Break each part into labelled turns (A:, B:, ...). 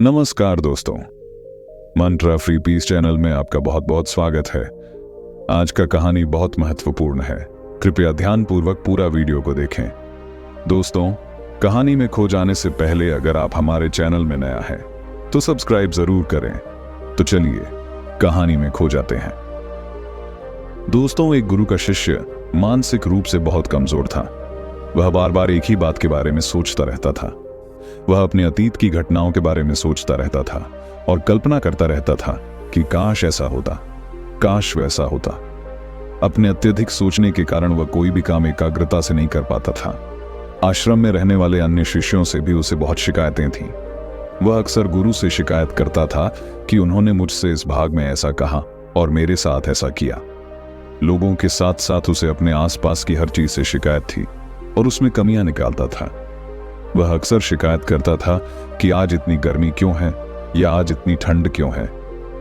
A: नमस्कार दोस्तों, मंत्रा free piece channel में आपका बहुत बहुत स्वागत है। आज का कहानी बहुत महत्वपूर्ण है, कृपया ध्यानपूर्वक पूरा वीडियो को देखें। दोस्तों, कहानी में खो जाने से पहले अगर आप हमारे चैनल में नया है तो सब्सक्राइब जरूर करें। तो चलिए कहानी में खो जाते हैं। दोस्तों, एक गुरु का शिष्य मानसिक रूप से बहुत कमजोर था। वह बार बार एक ही बात के बारे में सोचता रहता था। वह अपने अतीत की घटनाओं के बारे में सोचता रहता था और कल्पना करता रहता था कि काश ऐसा होता, काश वैसा होता। अपने अत्यधिक सोचने के कारण वह कोई भी काम एकाग्रता से नहीं कर पाता था। आश्रम में रहने वाले अन्य शिष्यों से भी उसे बहुत शिकायतें थीं। वह अक्सर गुरु से शिकायत करता था कि उन्होंने मुझसे इस भाग में ऐसा कहा और मेरे साथ ऐसा किया। लोगों के साथ साथ उसे अपने आसपास की हर चीज से शिकायत थी और उसमें कमियां निकालता था। वह अक्सर शिकायत करता था कि आज इतनी गर्मी क्यों है, या आज इतनी ठंड क्यों है,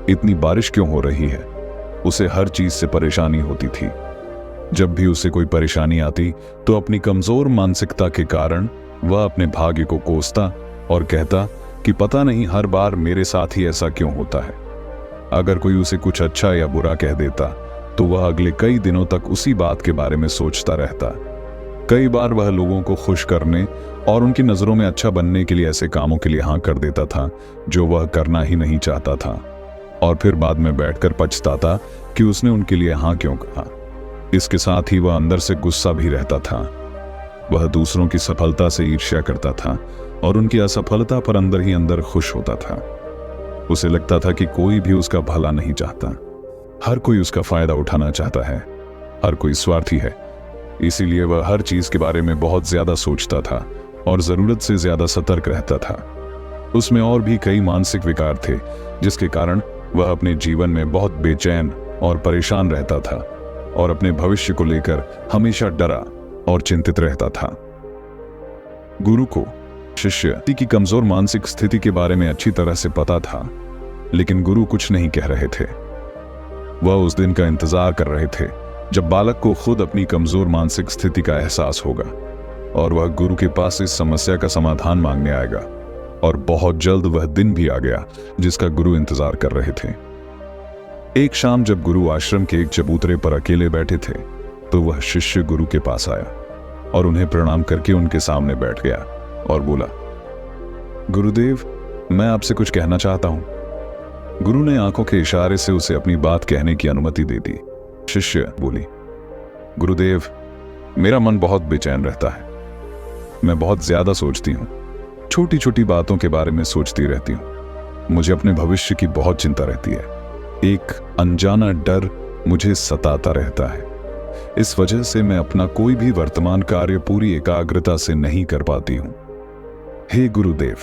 A: इतनी बारिश क्यों हो रही है। उसे हर चीज से परेशानी होती थी। जब भी उसे कोई परेशानी आती तो अपनी कमजोर मानसिकता के कारण वह अपने भाग्य को कोसता और कहता कि पता नहीं हर बार मेरे साथ ही ऐसा क्यों होता है। अगर कोई उसे कुछ अच्छा या बुरा कह देता तो वह अगले कई दिनों तक उसी बात के बारे में सोचता रहता। कई बार वह लोगों को खुश करने और उनकी नजरों में अच्छा बनने के लिए ऐसे कामों के लिए हाँ कर देता था जो वह करना ही नहीं चाहता था, और फिर बाद में बैठकर पछताता कि उसने उनके लिए हाँ क्यों कहा। इसके साथ ही वह अंदर से गुस्सा भी रहता था। वह दूसरों की सफलता से ईर्ष्या करता था और उनकी असफलता पर अंदर ही अंदर खुश होता था। उसे लगता था कि कोई भी उसका भला नहीं चाहता, हर कोई उसका फायदा उठाना चाहता है, हर कोई स्वार्थी है। इसीलिए वह हर चीज के बारे में बहुत ज्यादा सोचता था और जरूरत से ज्यादा सतर्क रहता था। उसमें और भी कई मानसिक विकार थे जिसके कारण वह अपने जीवन में बहुत बेचैन और परेशान रहता था और अपने भविष्य को लेकर हमेशा डरा और चिंतित रहता था। गुरु को शिष्य की कमजोर मानसिक स्थिति के बारे में अच्छी तरह से पता था, लेकिन गुरु कुछ नहीं कह रहे थे। वह उस दिन का इंतजार कर रहे थे जब बालक को खुद अपनी कमजोर मानसिक स्थिति का एहसास होगा और वह गुरु के पास इस समस्या का समाधान मांगने आएगा। और बहुत जल्द वह दिन भी आ गया जिसका गुरु इंतजार कर रहे थे। एक शाम जब गुरु आश्रम के एक चबूतरे पर अकेले बैठे थे तो वह शिष्य गुरु के पास आया और उन्हें प्रणाम करके उनके सामने बैठ गया और बोला, गुरुदेव, मैं आपसे कुछ कहना चाहता हूं। गुरु ने आंखों के इशारे से उसे अपनी बात कहने की अनुमति दे दी। शिष्य बोली, गुरुदेव, मेरा मन बहुत बेचैन रहता है। मैं बहुत ज्यादा सोचती हूँ, छोटी छोटी बातों के बारे में सोचती रहती हूँ। मुझे अपने भविष्य की बहुत चिंता रहती है। एक अनजाना डर मुझे सताता रहता है। इस वजह से मैं अपना कोई भी वर्तमान कार्य पूरी एकाग्रता से नहीं कर पाती हूँ। हे गुरुदेव,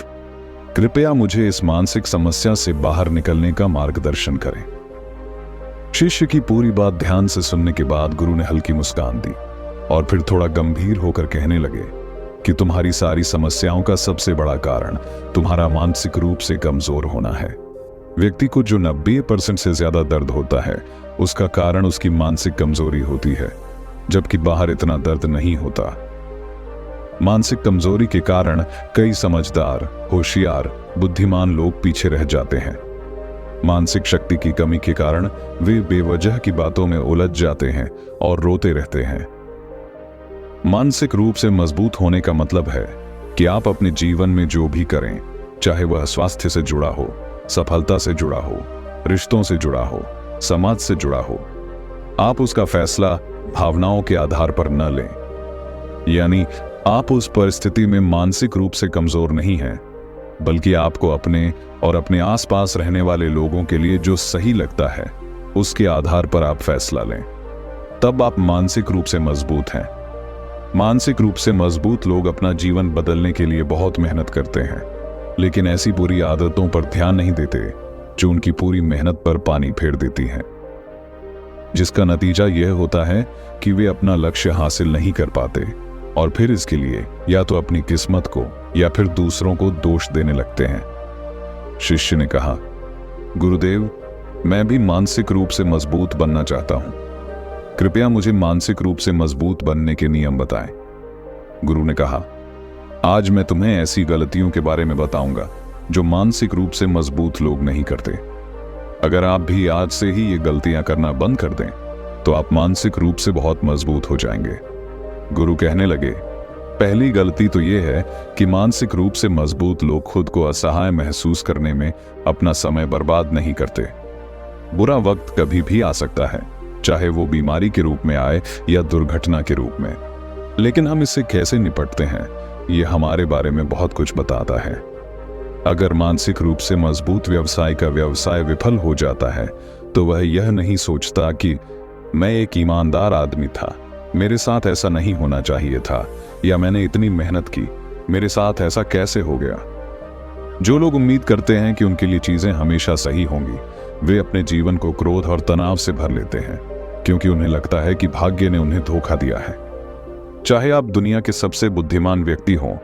A: कृपया मुझे इस मानसिक समस्या से बाहर निकलने का मार्गदर्शन करें। शिष्य की पूरी बात ध्यान से सुनने के बाद गुरु ने हल्की मुस्कान दी और फिर थोड़ा गंभीर होकर कहने लगे कि तुम्हारी सारी समस्याओं का सबसे बड़ा कारण तुम्हारा मानसिक रूप से कमजोर होना है। व्यक्ति को जो 90% से ज्यादा दर्द होता है उसका कारण उसकी मानसिक कमजोरी होती है, जबकि बाहर इतना दर्द नहीं होता। मानसिक कमजोरी के कारण कई समझदार, होशियार, बुद्धिमान लोग पीछे रह जाते हैं। मानसिक शक्ति की कमी के कारण वे बेवजह की बातों में उलझ जाते हैं और रोते रहते हैं। मानसिक रूप से मजबूत होने का मतलब है कि आप अपने जीवन में जो भी करें, चाहे वह स्वास्थ्य से जुड़ा हो, सफलता से जुड़ा हो, रिश्तों से जुड़ा हो, समाज से जुड़ा हो, आप उसका फैसला भावनाओं के आधार पर न लें। यानी आप उस परिस्थिति में मानसिक रूप से कमजोर नहीं हैं, बल्कि आपको अपने और अपने आसपास रहने वाले लोगों के लिए जो सही लगता है उसके आधार पर आप फैसला लें। तब आप मानसिक रूप से मजबूत हैं। मानसिक रूप से मजबूत लोग अपना जीवन बदलने के लिए बहुत मेहनत करते हैं, लेकिन ऐसी बुरी आदतों पर ध्यान नहीं देते जो उनकी पूरी मेहनत पर पानी फेर देती हैं, जिसका नतीजा यह होता है कि वे अपना लक्ष्य हासिल नहीं कर पाते और फिर इसके लिए या तो अपनी किस्मत को या फिर दूसरों को दोष देने लगते हैं। शिष्य ने कहा, गुरुदेव, मैं भी मानसिक रूप से मजबूत बनना चाहता हूं। कृपया मुझे मानसिक रूप से मजबूत बनने के नियम बताएं। गुरु ने कहा, आज मैं तुम्हें ऐसी गलतियों के बारे में बताऊंगा जो मानसिक रूप से मजबूत लोग नहीं करते। अगर आप भी आज से ही ये गलतियां करना बंद कर दें तो आप मानसिक रूप से बहुत मजबूत हो जाएंगे। गुरु कहने लगे, पहली गलती तो यह है कि मानसिक रूप से मजबूत लोग खुद को असहाय महसूस करने में अपना समय बर्बाद नहीं करते। बुरा वक्त कभी भी आ सकता है, चाहे वो बीमारी के रूप में आए या दुर्घटना के रूप में, लेकिन हम इससे कैसे निपटते हैं ये हमारे बारे में बहुत कुछ बताता है। अगर मानसिक रूप से मजबूत व्यवसाय का व्यवसाय विफल हो जाता है तो वह यह नहीं सोचता कि मैं एक ईमानदार आदमी था, मेरे साथ ऐसा नहीं होना चाहिए था, या मैंने इतनी मेहनत की, मेरे साथ ऐसा कैसे हो गया। जो लोग उम्मीद करते हैं कि उनके लिए चीजें हमेशा सही होंगी, वे अपने जीवन को क्रोध और तनाव से भर लेते हैं, क्योंकि उन्हें लगता है कि भाग्य ने उन्हें धोखा दिया है। चाहे आप दुनिया के सबसे बुद्धिमान व्यक्ति हों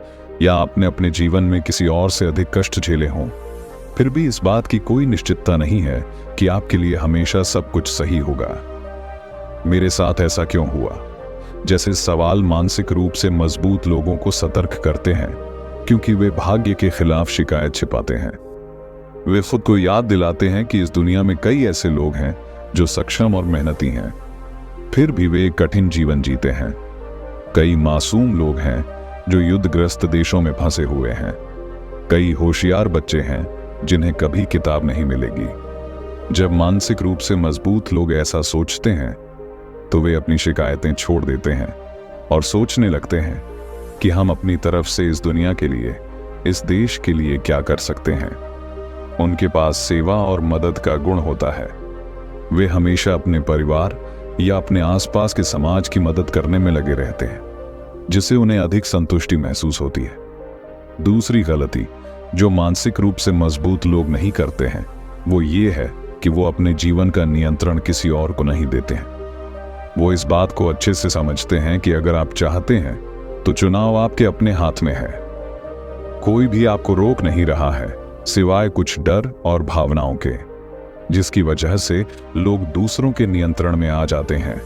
A: या आपने अपने जीवन में किसी और से अधिक कष्ट झेले हों, फिर भी इस बात की कोई निश्चितता नहीं है कि आपके लिए हमेशा सब कुछ सही होगा। मेरे साथ ऐसा क्यों हुआ? जैसे सवाल मानसिक रूप से मजबूत लोगों को सतर्क करते हैं, क्योंकि वे भाग्य के खिलाफ शिकायत छिपाते हैं। वे खुद को याद दिलाते हैं कि इस दुनिया में कई ऐसे लोग हैं जो सक्षम और मेहनती हैं, फिर भी वे एक कठिन जीवन जीते हैं। कई मासूम लोग हैं जो युद्धग्रस्त देशों में फंसे हुए हैं। कई होशियार बच्चे हैं जिन्हें कभी किताब नहीं मिलेगी। जब मानसिक रूप से मजबूत लोग ऐसा सोचते हैं तो वे अपनी शिकायतें छोड़ देते हैं और सोचने लगते हैं कि हम अपनी तरफ से इस दुनिया के लिए, इस देश के लिए क्या कर सकते हैं। उनके पास सेवा और मदद का गुण होता है। वे हमेशा अपने परिवार या अपने आसपास के समाज की मदद करने में लगे रहते हैं, जिससे उन्हें अधिक संतुष्टि महसूस होती है। दूसरी गलती जो मानसिक रूप से मजबूत लोग नहीं करते हैं वो ये है कि वो अपने जीवन का नियंत्रण किसी और को नहीं देते हैं। वो इस बात को अच्छे से समझते हैं कि अगर आप चाहते हैं तो चुनाव आपके अपने हाथ में है। कोई भी आपको रोक नहीं रहा है सिवाय कुछ डर और भावनाओं के, जिसकी वजह से लोग दूसरों के नियंत्रण में आ जाते हैं।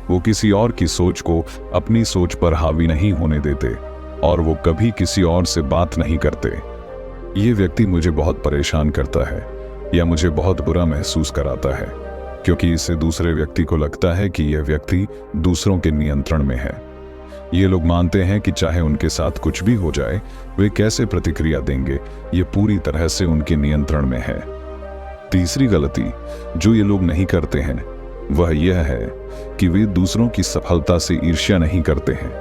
A: वो किसी और की सोच को अपनी सोच पर हावी नहीं होने देते और वो कभी किसी और से बात नहीं करते। ये व्यक्ति मुझे बहुत परेशान करता है या मुझे बहुत बुरा महसूस कराता है, क्योंकि इससे दूसरे व्यक्ति को लगता है कि यह व्यक्ति दूसरों के नियंत्रण में है। ये लोग मानते हैं कि चाहे उनके साथ कुछ भी हो जाए, वे कैसे प्रतिक्रिया देंगे ये पूरी तरह से उनके नियंत्रण में है। तीसरी गलती जो ये लोग नहीं करते हैं वह यह है कि वे दूसरों की सफलता से ईर्ष्या नहीं करते हैं।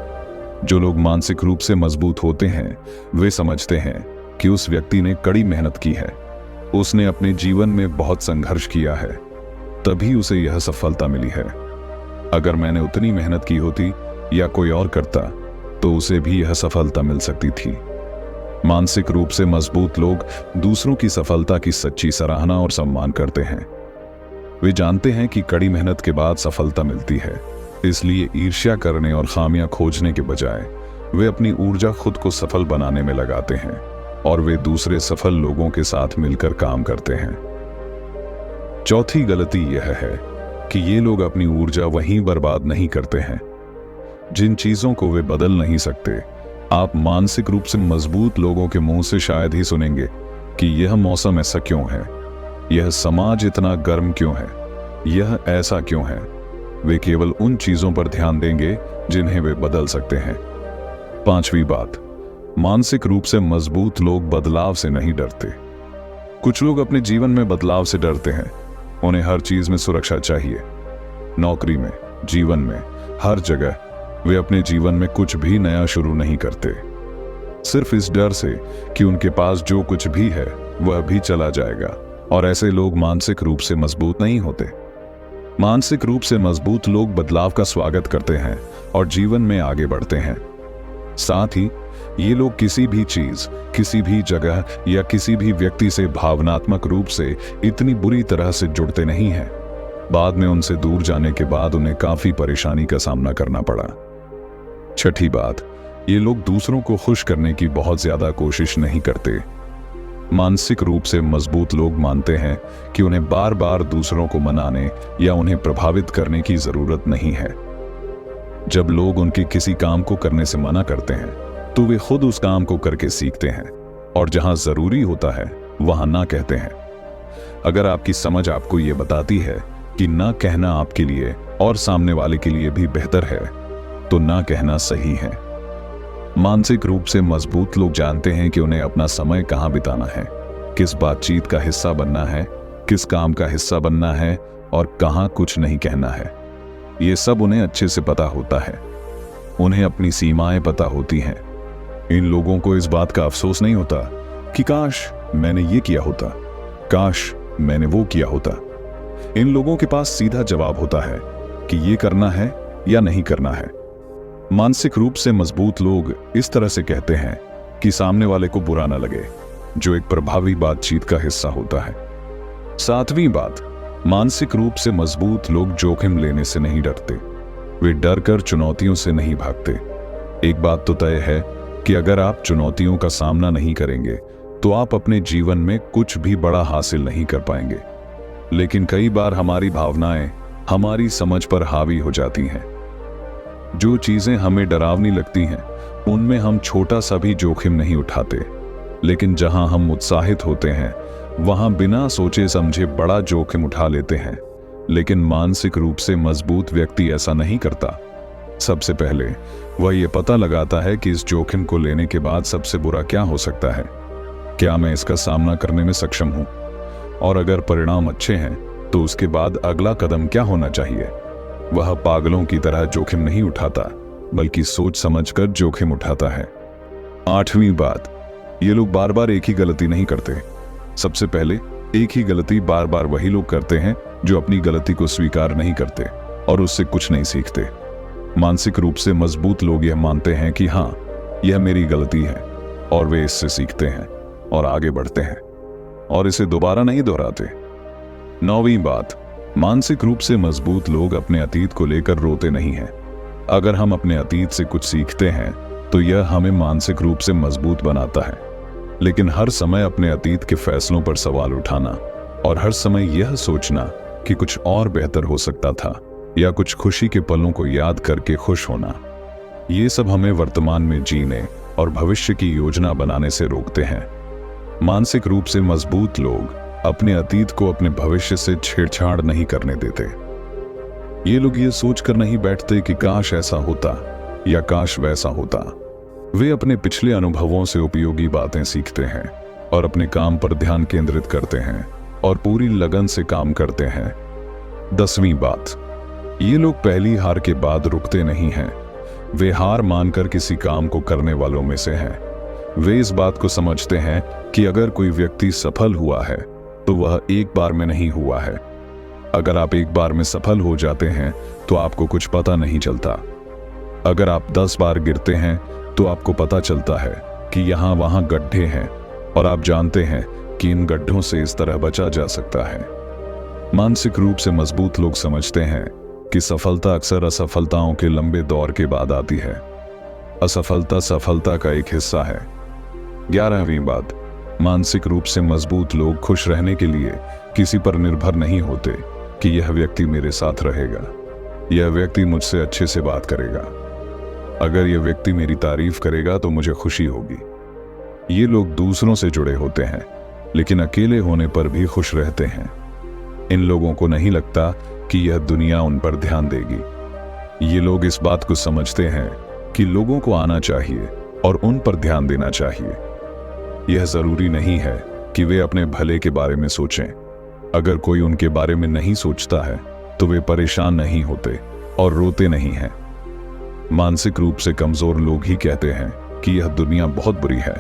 A: जो लोग मानसिक रूप से मजबूत होते हैं वे समझते हैं कि उस व्यक्ति ने कड़ी मेहनत की है, उसने अपने जीवन में बहुत संघर्ष किया है, तभी उसे यह सफलता मिली है। अगर मैंने उतनी मेहनत की होती या कोई और करता तो उसे भी यह सफलता मिल सकती थी। मानसिक रूप से मजबूत लोग दूसरों की सफलता की सच्ची सराहना और सम्मान करते हैं। वे जानते हैं कि कड़ी मेहनत के बाद सफलता मिलती है, इसलिए ईर्ष्या करने और खामियां खोजने के बजाय वे अपनी ऊर्जा खुद को सफल बनाने में लगाते हैं और वे दूसरे सफल लोगों के साथ मिलकर काम करते हैं। चौथी गलती यह है कि ये लोग अपनी ऊर्जा वहीं बर्बाद नहीं करते हैं जिन चीजों को वे बदल नहीं सकते। आप मानसिक रूप से मजबूत लोगों के मुंह से शायद ही सुनेंगे कि यह मौसम ऐसा क्यों है, यह समाज इतना गर्म क्यों है, यह ऐसा क्यों है। वे केवल उन चीजों पर ध्यान देंगे जिन्हें वे बदल सकते हैं। पांचवी बात, मानसिक रूप से मजबूत लोग बदलाव से नहीं डरते। कुछ लोग अपने जीवन में बदलाव से डरते हैं। उन्हें हर चीज में सुरक्षा चाहिए, नौकरी में, जीवन में, हर जगह। वे अपने जीवन में कुछ भी नया शुरू नहीं करते, सिर्फ इस डर से कि उनके पास जो कुछ भी है वह भी चला जाएगा। और ऐसे लोग मानसिक रूप से मजबूत नहीं होते। मानसिक रूप से मजबूत लोग बदलाव का स्वागत करते हैं और जीवन में आगे बढ़ते हैं। साथ ही ये लोग किसी भी चीज, किसी भी जगह या किसी भी व्यक्ति से भावनात्मक रूप से इतनी बुरी तरह से जुड़ते नहीं हैं। बाद में उनसे दूर जाने के बाद उन्हें काफी परेशानी का सामना करना पड़ा। छठी बात, ये लोग दूसरों को खुश करने की बहुत ज्यादा कोशिश नहीं करते। मानसिक रूप से मजबूत लोग मानते हैं कि उन्हें बार बार दूसरों को मनाने या उन्हें प्रभावित करने की जरूरत नहीं है। जब लोग उनके किसी काम को करने से मना करते हैं तो वे खुद उस काम को करके सीखते हैं और जहां जरूरी होता है वहां ना कहते हैं। अगर आपकी समझ आपको ये बताती है कि ना कहना आपके लिए और सामने वाले के लिए भी बेहतर है, तो ना कहना सही है। मानसिक रूप से मजबूत लोग जानते हैं कि उन्हें अपना समय कहां बिताना है, किस बातचीत का हिस्सा बनना है, किस काम का हिस्सा बनना है और कहां कुछ नहीं कहना है। ये सब उन्हें अच्छे से पता होता है। उन्हें अपनी सीमाएं पता होती हैं। इन लोगों को इस बात का अफसोस नहीं होता कि काश मैंने ये किया होता, काश मैंने वो किया होता। इन लोगों के पास सीधा जवाब होता है कि ये करना है या नहीं करना है। मानसिक रूप से मजबूत लोग इस तरह से कहते हैं कि सामने वाले को बुरा ना लगे, जो एक प्रभावी बातचीत का हिस्सा होता है। 7वीं बात, मानसिक रूप से मजबूत लोग जोखिम लेने से नहीं डरते। वे डर कर चुनौतियों से नहीं भागते। एक बात तो तय है कि अगर आप चुनौतियों का सामना नहीं करेंगे तो आप अपने जीवन में कुछ भी बड़ा हासिल नहीं कर पाएंगे। लेकिन कई बार हमारी भावनाएं हमारी समझ पर हावी हो जाती हैं। जो चीजें हमें डरावनी लगती हैं उनमें हम छोटा सा भी जोखिम नहीं उठाते, लेकिन जहां हम उत्साहित होते हैं वहां बिना सोचे समझे बड़ा जोखिम उठा लेते हैं। लेकिन मानसिक रूप से मजबूत व्यक्ति ऐसा नहीं करता। सबसे पहले वह यह पता लगाता है कि इस जोखिम को लेने के बाद सबसे बुरा क्या हो सकता है, क्या मैं इसका सामना करने में सक्षम हूं, और अगर परिणाम अच्छे हैं तो उसके बाद अगला कदम क्या होना चाहिए। वह पागलों की तरह जोखिम नहीं उठाता, बल्कि सोच समझकर जोखिम उठाता है। 8वीं बात, ये लोग बार बार एक ही गलती नहीं करते। सबसे पहले एक ही गलती बार बार वही लोग करते हैं जो अपनी गलती को स्वीकार नहीं करते और उससे कुछ नहीं सीखते। मानसिक रूप से मजबूत लोग यह मानते हैं कि हाँ, यह मेरी गलती है, और वे इससे सीखते हैं और आगे बढ़ते हैं और इसे दोबारा नहीं दोहराते। 9वीं बात, मानसिक रूप से मजबूत लोग अपने अतीत को लेकर रोते नहीं हैं। अगर हम अपने अतीत से कुछ सीखते हैं तो यह हमें मानसिक रूप से मजबूत बनाता है। लेकिन हर समय अपने अतीत के फैसलों पर सवाल उठाना और हर समय यह सोचना कि कुछ और बेहतर हो सकता था या कुछ खुशी के पलों को याद करके खुश होना, ये सब हमें वर्तमान में जीने और भविष्य की योजना बनाने से रोकते हैं। मानसिक रूप से मजबूत लोग अपने अतीत को अपने भविष्य से छेड़छाड़ नहीं करने देते। ये लोग ये सोचकर नहीं बैठते कि काश ऐसा होता या काश वैसा होता। वे अपने पिछले अनुभवों से उपयोगी बातें सीखते हैं और अपने काम पर ध्यान केंद्रित करते हैं और पूरी लगन से काम करते हैं। 10वीं बात, ये लोग पहली हार के बाद रुकते नहीं हैं। वे हार मानकर किसी काम को करने वालों में से हैं। वे इस बात को समझते हैं कि अगर कोई व्यक्ति सफल हुआ है तो वह एक बार में नहीं हुआ है। अगर आप एक बार में सफल हो जाते हैं तो आपको कुछ पता नहीं चलता। अगर आप 10 बार गिरते हैं तो आपको पता चलता है कि यहां वहां गड्ढे हैं और आप जानते हैं कि इन गड्ढों से इस तरह बचा जा सकता है। मानसिक रूप से मजबूत लोग समझते हैं कि सफलता अक्सर असफलताओं के लंबे दौर के बाद आती है। असफलता सफलता का एक हिस्सा है। 11वीं बात, मानसिक रूप से मजबूत लोग खुश रहने के लिए किसी पर निर्भर नहीं होते कि यह व्यक्ति मेरे साथ रहेगा, यह व्यक्ति मुझसे अच्छे से बात करेगा, अगर यह व्यक्ति मेरी तारीफ करेगा तो मुझे खुशी होगी। ये लोग दूसरों से जुड़े होते हैं लेकिन अकेले होने पर भी खुश रहते हैं। इन लोगों को नहीं लगता कि यह दुनिया उन पर ध्यान देगी। ये लोग इस बात को समझते हैं कि लोगों को आना चाहिए और उन पर ध्यान देना चाहिए। यह जरूरी नहीं है कि वे अपने भले के बारे में सोचें। अगर कोई उनके बारे में नहीं सोचता है तो वे परेशान नहीं होते और रोते नहीं हैं। मानसिक रूप से कमजोर लोग ही कहते हैं कि यह दुनिया बहुत बुरी है,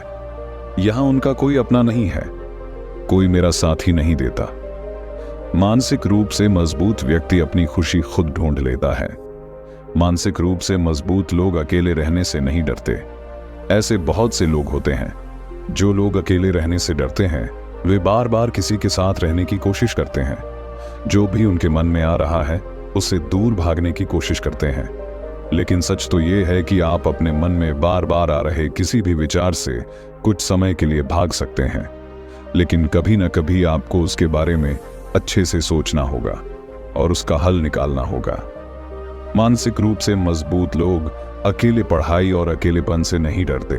A: यहां उनका कोई अपना नहीं है, कोई मेरा साथी नहीं देता। मानसिक रूप से मजबूत व्यक्ति अपनी खुशी खुद ढूंढ लेता है। मानसिक रूप से मजबूत लोग अकेले रहने से नहीं डरते। ऐसे बहुत से लोग होते हैं। जो लोग अकेले रहने से डरते हैं वे बार बार किसी के साथ रहने की कोशिश करते हैं। जो भी उनके मन में आ रहा है उससे दूर भागने की कोशिश करते हैं। लेकिन सच तो ये है कि आप अपने मन में बार बार आ रहे किसी भी विचार से कुछ समय के लिए भाग सकते हैं, लेकिन कभी न कभी आपको उसके बारे में अच्छे से सोचना होगा और उसका हल निकालना होगा। मानसिक रूप से मजबूत लोग अकेले पढ़ाई और अकेलेपन से नहीं डरते।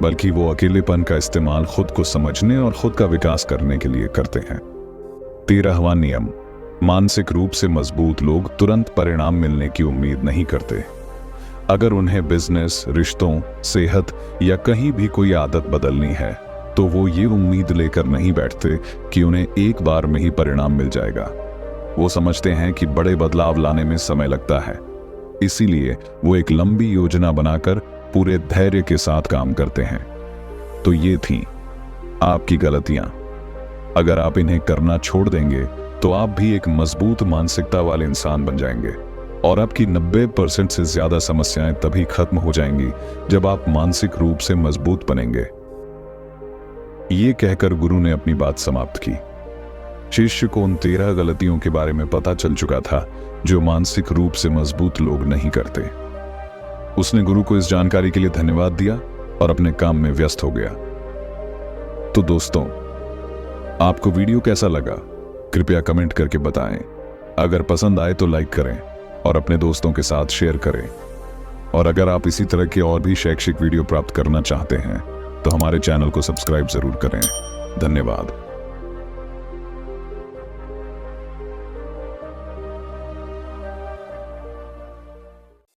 A: बल्कि वो अकेलेपन का इस्तेमाल खुद को समझने और खुद का विकास करने के लिए करते हैं। 13वां नियम, मानसिक रूप से मजबूत लोग तुरंत परिणाम मिलने की उम्मीद नहीं करते। अगर उन्हें बिजनेस, रिश्तों, सेहत या कहीं भी कोई आदत बदलनी है तो वो ये उम्मीद लेकर नहीं बैठते कि उन्हें एक बार में ही परिणाम मिल जाएगा। वो समझते हैं कि बड़े बदलाव लाने में समय लगता है, इसीलिए वो एक लंबी योजना बनाकर पूरे धैर्य के साथ काम करते हैं। तो ये थी आपकी गलतियां। अगर आप इन्हें करना छोड़ देंगे तो आप भी एक मजबूत मानसिकता वाले इंसान बन जाएंगे और आपकी 90% से ज्यादा समस्याएं तभी खत्म हो जाएंगी जब आप मानसिक रूप से मजबूत बनेंगे। ये कहकर गुरु ने अपनी बात समाप्त की। शिष्य को उन 13 गलतियों के बारे में पता चल चुका था जो मानसिक रूप से मजबूत लोग नहीं करते। उसने गुरु को इस जानकारी के लिए धन्यवाद दिया और अपने काम में व्यस्त हो गया। तो दोस्तों, आपको वीडियो कैसा लगा कृपया कमेंट करके बताएं। अगर पसंद आए तो लाइक करें और अपने दोस्तों के साथ शेयर करें। और अगर आप इसी तरह के और भी शैक्षिक वीडियो प्राप्त करना चाहते हैं तो हमारे चैनल को सब्सक्राइब जरूर करें। धन्यवाद।